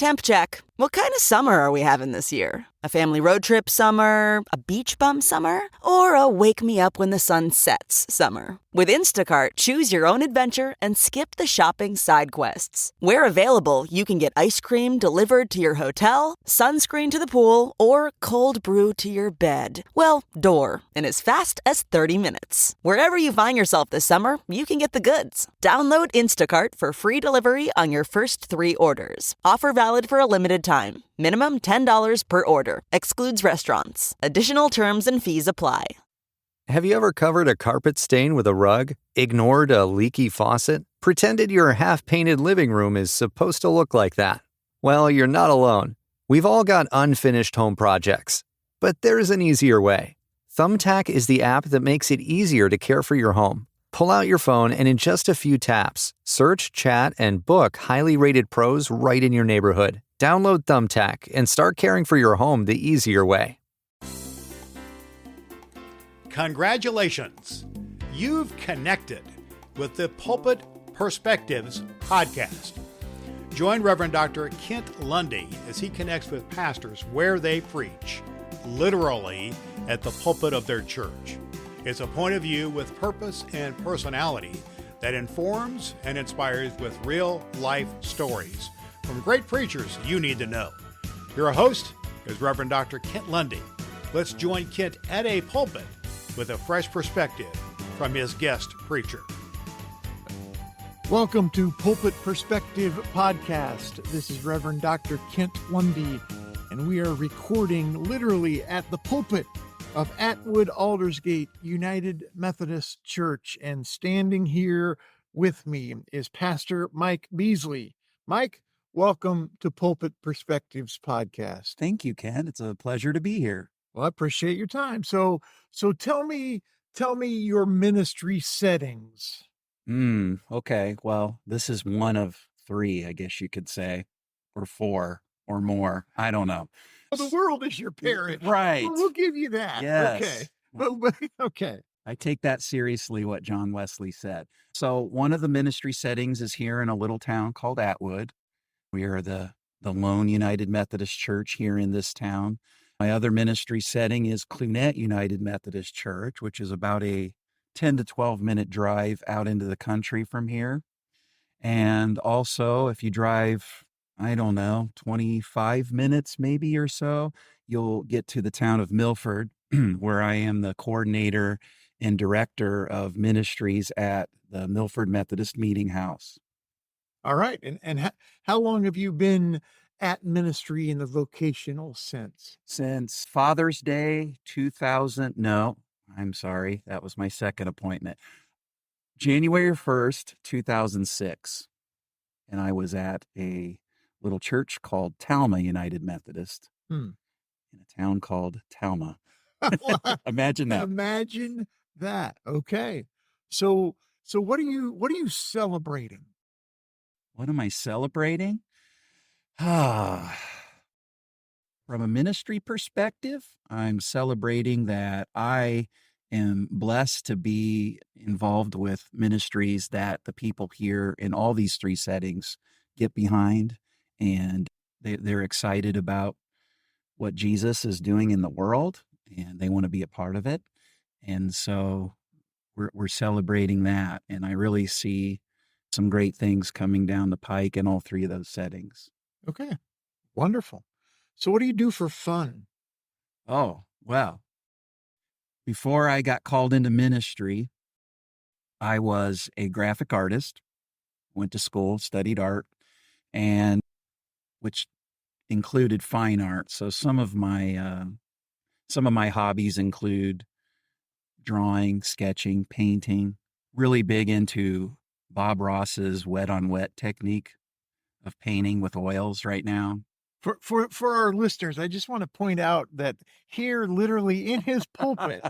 Temp check. What kind of summer are we having this year? A family road trip summer? A beach bum summer? Or a wake me up when the sun sets summer? With Instacart, choose your own adventure and skip the shopping side quests. Where available, you can get ice cream delivered to your hotel, sunscreen to the pool, or cold brew to your bed. Well, door, in as fast as 30 minutes. Wherever you find yourself this summer, you can get the goods. Download Instacart for free delivery on your first 3 orders. Offer valid for a limited time. Minimum $10 per order. Excludes restaurants. Additional terms and fees apply. Have you ever covered a carpet stain with a rug, ignored a leaky faucet, pretended your half-painted living room is supposed to look like that? Well, you're not alone. We've all got unfinished home projects. But there's an easier way. Thumbtack is the app that makes it easier to care for your home. Pull out your phone and in just a few taps, search, chat, and book highly rated pros right in your neighborhood. Download Thumbtack and start caring for your home the easier way. Congratulations! You've connected with the Pulpit Perspectives podcast. Join Reverend Dr. Kent Lundy as he connects with pastors where they preach, literally at the pulpit of their church. It's a point of view with purpose and personality that informs and inspires with real-life stories from great preachers you need to know. Your host is Reverend Dr. Kent Lundy. Let's join Kent at a pulpit with a fresh perspective from his guest preacher. Welcome to Pulpit Perspective Podcast. This is Reverend Dr. Kent Lundy, and we are recording literally at the pulpit of Atwood, Aldersgate, United Methodist Church. And standing here with me is Pastor Mike Beezley. Mike, welcome to Pulpit Perspectives Podcast. Thank you, Ken. It's a pleasure to be here. Well, I appreciate your time. So tell me your ministry settings. Okay. Well, this is one of 3, I guess you could say, or 4 or more. I don't know. Well, the world is your parent. Right. We'll give you that. Yes. Okay. But okay. I take that seriously, what John Wesley said. So one of the ministry settings is here in a little town called Atwood. We are the lone United Methodist Church here in this town. My other ministry setting is Clunet United Methodist Church, which is about a 10 to 12 minute drive out into the country from here. And also, if you drive, 25 minutes maybe or so, you'll get to the town of Milford, where I am the coordinator and director of ministries at the Milford Methodist Meeting House. All right. And how long have you been at ministry in the vocational sense? Since Father's Day 2000, no, I'm sorry, that was my second appointment. January 1st, 2006. And I was at a little church called Talma United Methodist in a town called Talma. Imagine that. Imagine that. Okay. So what are you celebrating? What am I celebrating? From a ministry perspective, I'm celebrating that I am blessed to be involved with ministries that the people here in all these 3 settings get behind, and they're excited about what Jesus is doing in the world, and they want to be a part of it. And so we're celebrating that, and I really see some great things coming down the pike in all 3 of those settings. Okay. Wonderful. So what do you do for fun? Oh, well, before I got called into ministry, I was a graphic artist, went to school, studied art, and which included fine art. So some of my hobbies include drawing, sketching, painting, really big into Bob Ross's wet on wet technique of painting with oils right now. For our listeners, I just want to point out that here, literally in his pulpit,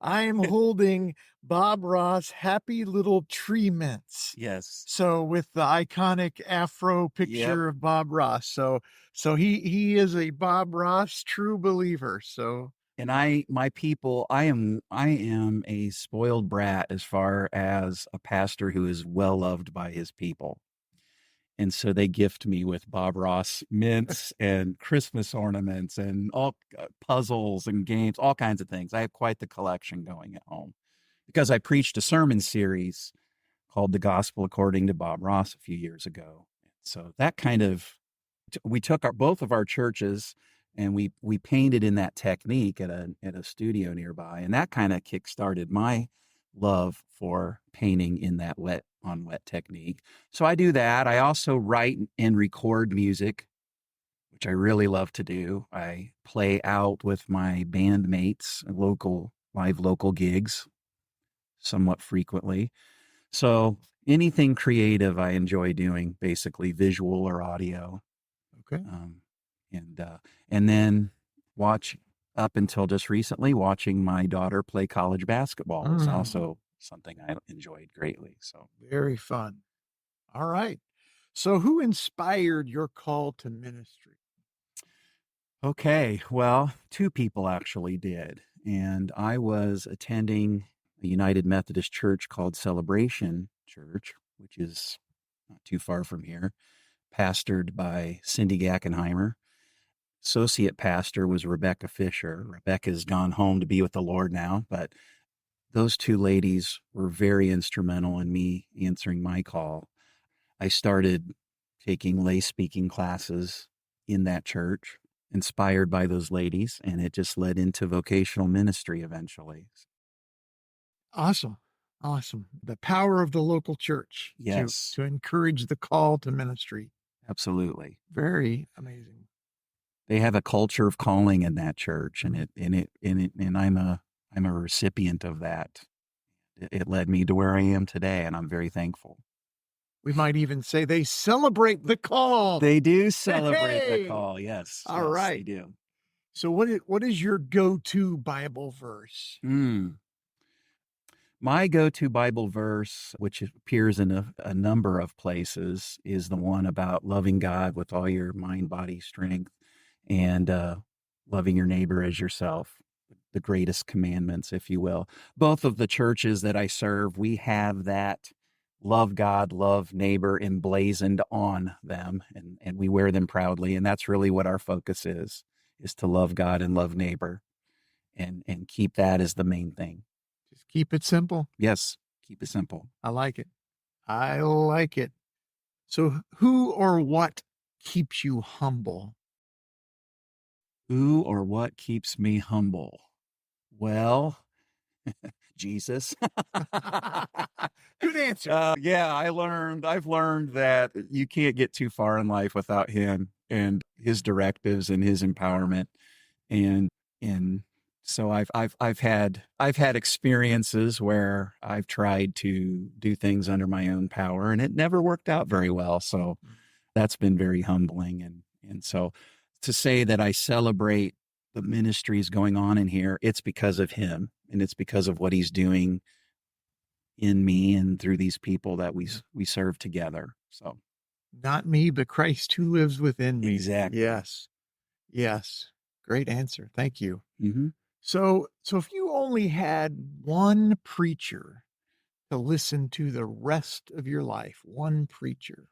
I am holding Bob Ross Happy Little Tree Mints. Yes. So with the iconic Afro picture of Bob Ross. So he is a Bob Ross true believer. So. And I am a spoiled brat as far as a pastor who is well loved by his people. And so they gift me with Bob Ross mints and Christmas ornaments and all puzzles and games, all kinds of things. I have quite the collection going at home because I preached a sermon series called The Gospel According to Bob Ross a few years ago. So that kind of, we took both of our churches and we painted in that technique at a studio nearby. And that kind of kickstarted my love for painting in that wet on wet technique. So I do that. I also write and record music, which I really love to do. I play out with my bandmates, local gigs somewhat frequently. So anything creative I enjoy doing, basically visual or audio. Okay. And then watch up until just recently, watching my daughter play college basketball is also something I enjoyed greatly. So Very fun. All right. So who inspired your call to ministry? okay, well, two people actually did. And I was attending a United Methodist Church called Celebration Church, which is not too far from here, pastored by Cindy Gackenheimer. Associate pastor was Rebecca Fisher. Rebecca's gone home to be with the Lord now, but those two ladies were very instrumental in me answering my call. I started taking lay speaking classes in that church, inspired by those ladies, and it just led into vocational ministry eventually. Awesome. Awesome. The power of the local church Yes. to encourage the call to ministry. Absolutely. Very amazing. They have a culture of calling in that church, and I'm a recipient of that. It led me to where I am today, and I'm very thankful. We might even say they celebrate the call. They do celebrate Hey! the call. Yes. All yes, right. They do. So what is your go-to Bible verse? My go-to Bible verse, which appears in a number of places, is the one about loving God with all your mind, body, strength, and loving your neighbor as yourself, the greatest commandments, if you will. Both of the churches that I serve, we have that love God, love neighbor emblazoned on them, and we wear them proudly. And that's really what our focus is to love God and love neighbor and keep that as the main thing. Just keep it simple. Yes, keep it simple. I like it. I like it. So who or what keeps you humble? Who or what keeps me humble? Well, Jesus. Good answer. Yeah, I've learned that you can't get too far in life without him and his directives and his empowerment. And so I've had experiences where I've tried to do things under my own power and it never worked out very well. So that's been very humbling. And so to say that I celebrate the ministries going on in here, it's because of him and it's because of what he's doing in me and through these people that we serve together. So Not me, but Christ who lives within me. Exactly. Yes. Yes. Great answer. Thank you. mm-hmm. So if you only had one preacher to listen to the rest of your life, one preacher,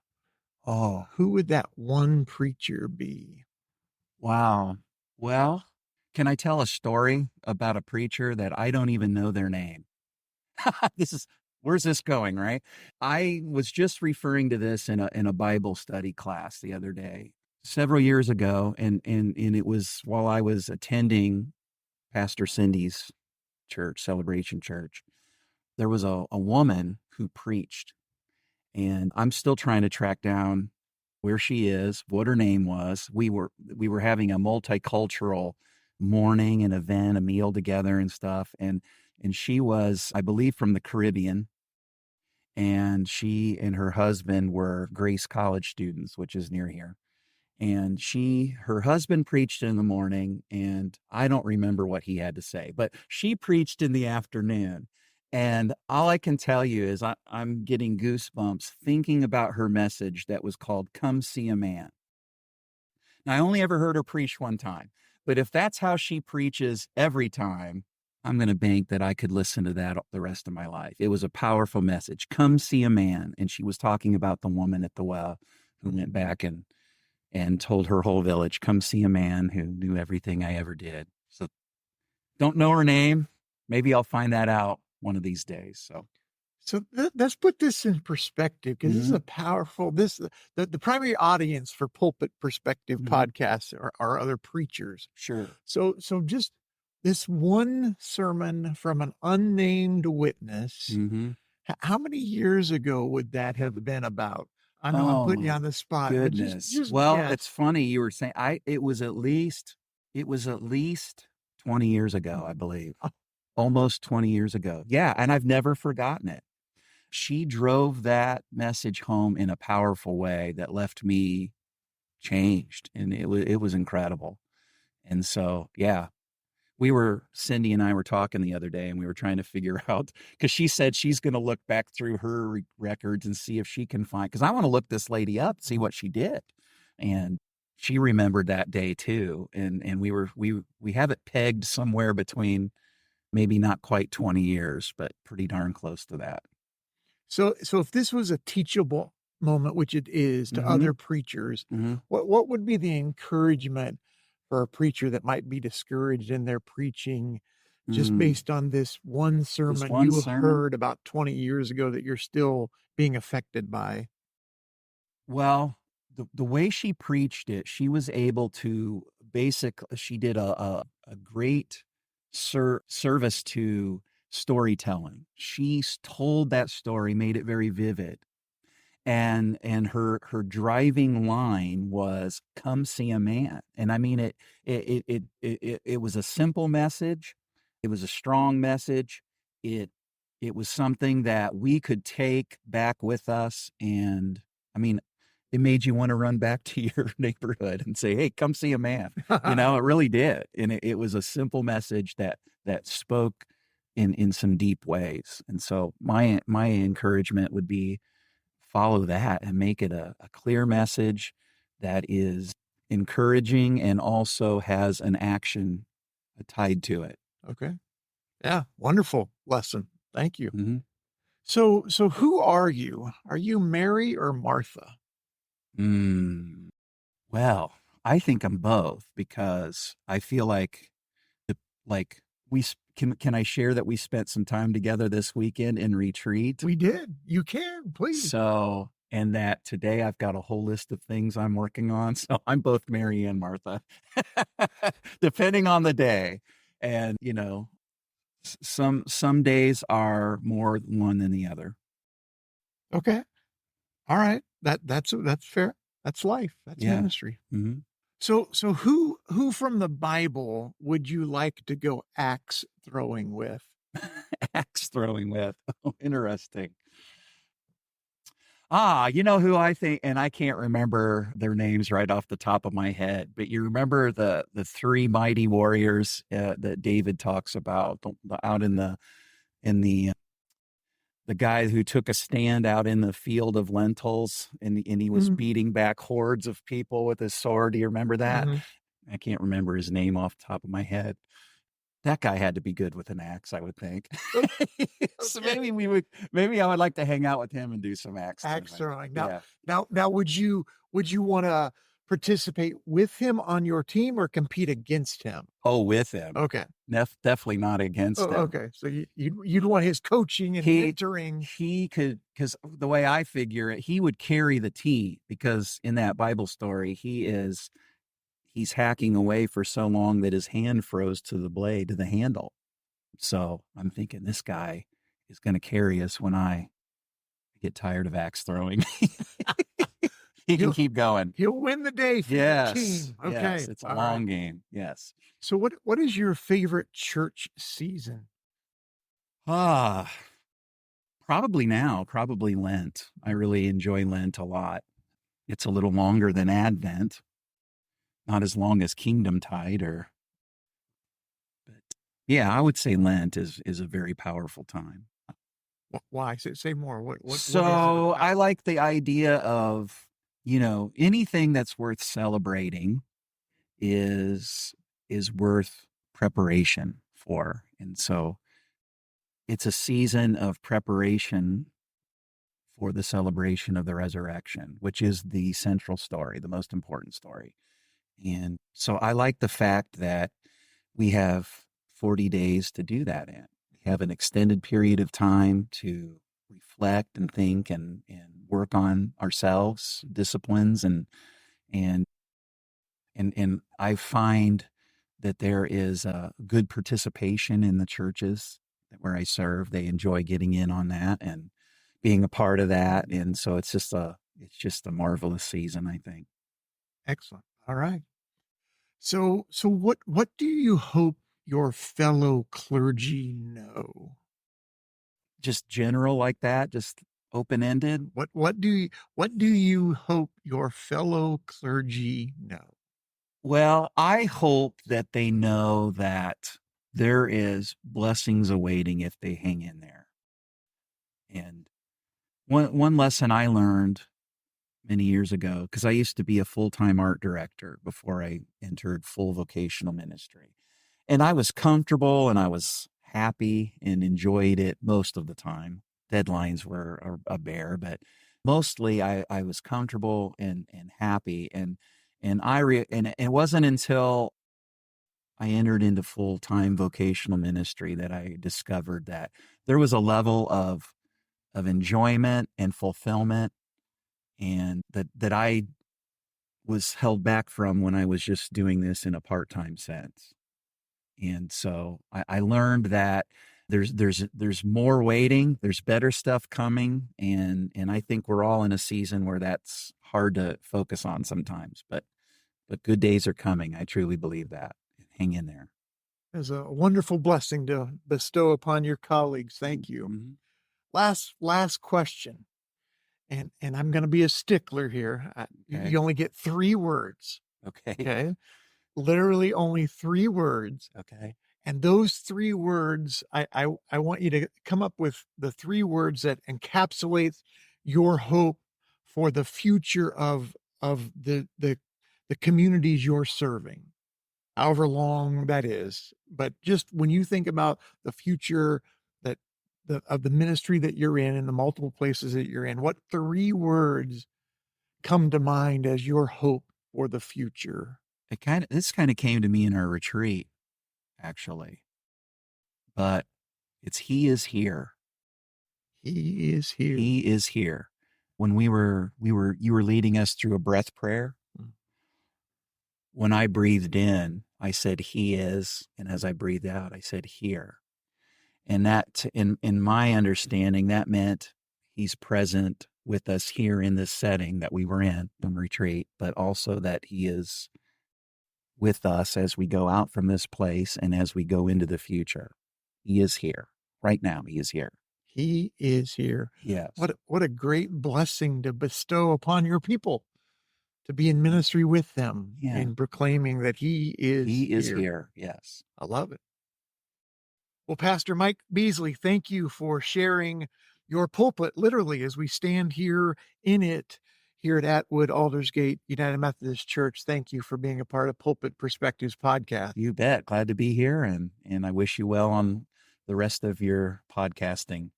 who would that one preacher be? Wow. Well, can I tell a story about a preacher that I don't even know their name? Where's this going, right? I was just referring to this in a Bible study class the other day, several years ago, and it was while I was attending Pastor Cindy's church, Celebration Church. There was a woman who preached, and I'm still trying to track down where she is, what her name was. We were having a multicultural morning, an event, a meal together and stuff. And she was, I believe, from the Caribbean. And she and her husband were Grace College students, which is near here. And her husband preached in the morning, and I don't remember what he had to say, but she preached in the afternoon. And all I can tell you is I'm getting goosebumps thinking about her message that was called Come See a Man. Now, I only ever heard her preach one time, but if that's how she preaches every time, I'm going to bank that I could listen to that the rest of my life. It was a powerful message. Come see a man. And she was talking about the woman at the well who went back and told her whole village, come see a man who knew everything I ever did. So don't know her name. Maybe I'll find that out one of these days. So let's put this in perspective, because this is a powerful, the primary audience for Pulpit Perspective podcasts are other preachers. Sure. So just this one sermon from an unnamed witness, how many years ago would that have been about? I know I'm putting you on the spot. Goodness. Just well, guess. It's funny you were saying it was at least 20 years ago, I believe. Almost 20 years ago. Yeah, and I've never forgotten it. She drove that message home in a powerful way that left me changed, and it was incredible. And so, yeah, Cindy and I were talking the other day, and we were trying to figure out, because she said she's going to look back through her records and see if she can find, because I want to look this lady up, see what she did. And she remembered that day too. And we have it pegged somewhere between maybe not quite 20 years, but pretty darn close to that. So if this was a teachable moment, which it is to other preachers, what would be the encouragement for a preacher that might be discouraged in their preaching just based on this one sermon heard about 20 years ago that you're still being affected by? Well, the way she preached it, she was able to she did a great service to storytelling. She told that story, made it very vivid. And her driving line was, come see a man. And I mean, it was a simple message. It was a strong message. It was something that we could take back with us. And I mean, it made you want to run back to your neighborhood and say, hey, come see a man. It really did. And it was a simple message that spoke in some deep ways. And so my encouragement would be, follow that and make it a clear message that is encouraging and also has an action tied to it. Okay. Yeah. Wonderful lesson. Thank you. So who are you? Are you Mary or Martha? Well, I think I'm both, because I feel like can I share that we spent some time together this weekend in retreat? We did. You can, please. So, and that today I've got a whole list of things I'm working on. So I'm both Mary and Martha, depending on the day. And, some days are more one than the other. Okay. All right. That's fair. That's life. That's ministry. So who from the Bible would you like to go axe throwing with? Axe throwing with. Oh, interesting. You know who I think, and I can't remember their names right off the top of my head, but you remember the three mighty warriors that David talks about out in the guy who took a stand out in the field of lentils, and he was beating back hordes of people with his sword. Do you remember that? I can't remember his name off the top of my head. That guy had to be good with an axe, I would think. So maybe I would like to hang out with him and do some axe throwing. Now, would you want to participate with him on your team or compete against him? Oh, with him. Okay. Definitely not against him. Okay. So you'd want his coaching and mentoring. He could, because the way I figure it, he would carry the team, because in that Bible story, he's hacking away for so long that his hand froze to the blade, to the handle. So I'm thinking this guy is going to carry us when I get tired of axe throwing. He can keep going. He'll win the day for the team. Okay. Yes, it's a long game. Yes. So what is your favorite church season? Probably Lent. I really enjoy Lent a lot. It's a little longer than Advent. Not as long as Kingdom Tide but yeah, I would say Lent is a very powerful time. Why? Say more. What so I like the idea of, anything that's worth celebrating is worth preparation for. And so it's a season of preparation for the celebration of the resurrection, which is the central story, the most important story. And so I like the fact that we have 40 days to do that in. We have an extended period of time to reflect and think and work on ourselves, disciplines, and I find that there is a good participation in the churches where I serve. They enjoy getting in on that and being a part of that. And so it's just a marvelous season, I think. Excellent. All right. So what do you hope your fellow clergy know? Just general like that, just open-ended. What do you hope your fellow clergy know? Well, I hope that they know that there is blessings awaiting if they hang in there. And one lesson I learned many years ago, because I used to be a full-time art director before I entered full vocational ministry. And I was comfortable and I was happy and enjoyed it most of the time. Deadlines were a bear, but mostly I was comfortable and happy. And it wasn't until I entered into full-time vocational ministry that I discovered that there was a level of enjoyment and fulfillment, and that I was held back from when I was just doing this in a part-time sense. And so I learned that there's more waiting, there's better stuff coming, and I think we're all in a season where that's hard to focus on sometimes, but good days are coming. I truly believe that. Hang in there. It's a wonderful blessing to bestow upon your colleagues. Thank you. Mm-hmm. Last question. And I'm going to be a stickler here. Okay. You only get 3 words. Okay. Literally only 3 words. Okay. And those 3 words, I want you to come up with the 3 words that encapsulate your hope for the future of the communities you're serving, however long that is. But just when you think about the future of the ministry that you're in and the multiple places that you're in, what 3 words come to mind as your hope for the future? This kind of came to me in our retreat, actually, but it's He is here. He is here. He is here. When you were leading us through a breath prayer. When I breathed in, I said He is, and as I breathed out, I said here. And that, in my understanding, that meant He's present with us here in this setting that we were in retreat, but also that He is with us as we go out from this place and as we go into the future. He is here. Right now, He is here. He is here. Yes. What a great blessing to bestow upon your people, to be in ministry with them and proclaiming that He is here. Yes. I love it. Well, Pastor Mike Beezley, thank you for sharing your pulpit, literally, as we stand here in it, here at Atwood, Aldersgate, United Methodist Church. Thank you for being a part of Pulpit Perspectives podcast. You bet. Glad to be here, and I wish you well on the rest of your podcasting.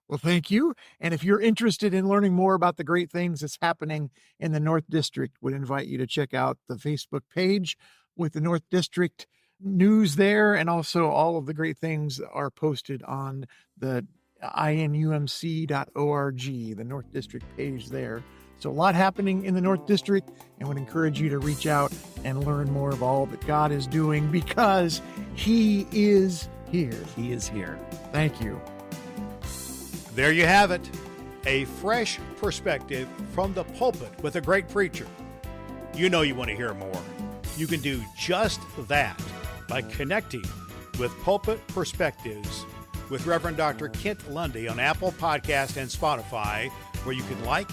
Well, thank you. And if you're interested in learning more about the great things that's happening in the North District, would invite you to check out the Facebook page with the North District news there, and also all of the great things are posted on the inumc.org, the North District page there. So a lot happening in the North District, and would encourage you to reach out and learn more of all that God is doing, because He is here. He is here. Thank you. There you have it, a fresh perspective from the pulpit with a great preacher. You know you want to hear more. You can do just that by connecting with Pulpit Perspectives with Reverend Dr. Kent Lundy on Apple Podcast and Spotify, where you can like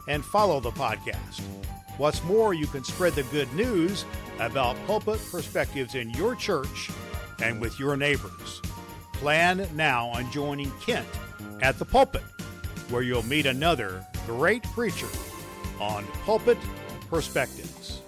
and follow the podcast. What's more, you can spread the good news about Pulpit Perspectives in your church and with your neighbors. Plan now on joining Kent at the pulpit, where you'll meet another great preacher on Pulpit Perspectives.